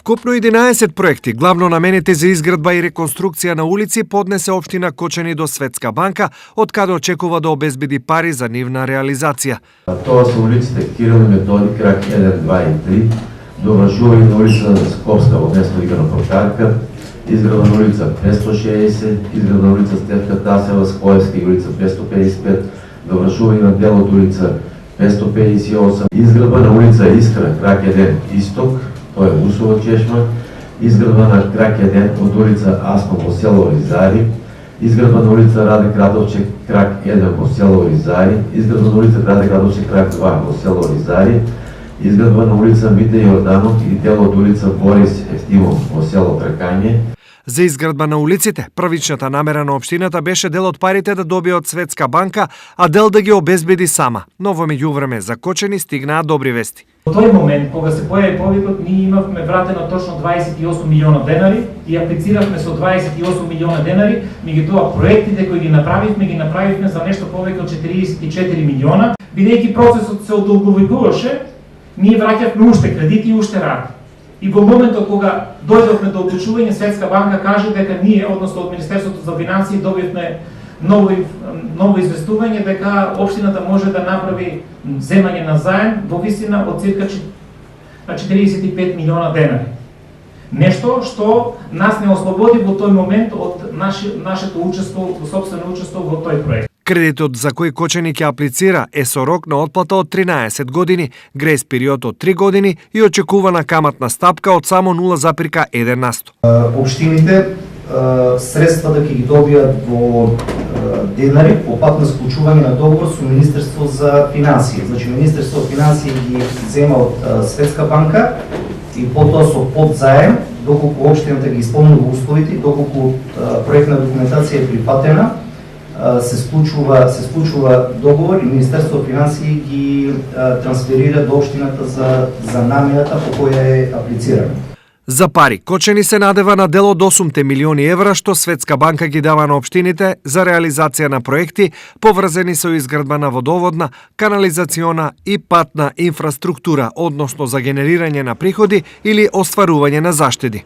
Вкупно 11 проекти, главно наменети за изградба и реконструкција на улици, поднесе општина Кочани до Светска банка, од каде очекува да обезбеди пари за нивна реализација. Тоа се улиците Кирил и Методи, крак 1, 2 и 3, довршување на улица Скопска во место Играна Прокарка, изградба на улица 560, изградба на улица Стефка Тасева, Скоевска и улица 555, довршување на дел од улица 558, изградба на улица Искра, крак 1 Исток, тоа е Усова чешма, изградба на крак 1 од улица Асно во село Ризари, изградба на улица Раде Градовче, крак 1 во село Ризари, изградба на улица Раде Градовче, крак 2 во село Ризари, изградба на улица Мите Јорданов и дел од улица Борис Ефтимов во село Тракање. За изградба на улиците, првичната намера на општината беше дел од парите да добие од Светска банка, а дел да ги обезбеди сама. Но во меѓувреме за Кочани стигнаа добри вести. Во тој момент, кога се појави повикот, ние имавме вратено точно 28 милиона денари и аплициравме со 28 милиона денари, меѓутоа проектите кои ги направивме за нешто повеќе од 44 милиона. Бидејќи процесот се одолговекуваше, ние враќавме уште кредити и уште рати. И во моментот кога дојдовме до одлучување, Светска банка кажа дека ние, односно од Министерството за финансии, добивме ново известување дека општината може да направи земање на заем во висина од цирка 45 милиона денари. Нешто што нас не ослободи во тој момент од нашето учество, сопствено учество во тој проект. Кредитот за кој Кочани ќе аплицира е со рок на отплата од 13 години, грејс период од 3 години и очекувана каматна стапка од само 0,1%. Општините средства да ќе ги добијат во денари по пат на склучување на договор со Министерство за финансии. Значи Министерство за финансии ги зема од Светска банка и потоа со подзаем, доколку општината ги исполнува условите, доколку проектна документација е прифатена, се склучува договор и Министерство за финансии ги трансферира до општината за намената по која е аплицирана. За пари, Кочани се надева на дел од 8 милиони евра што Светска банка ги дава на општините за реализација на проекти поврзани со изградба на водоводна, канализациона и патна инфраструктура, односно за генерирање на приходи или остварување на заштеди.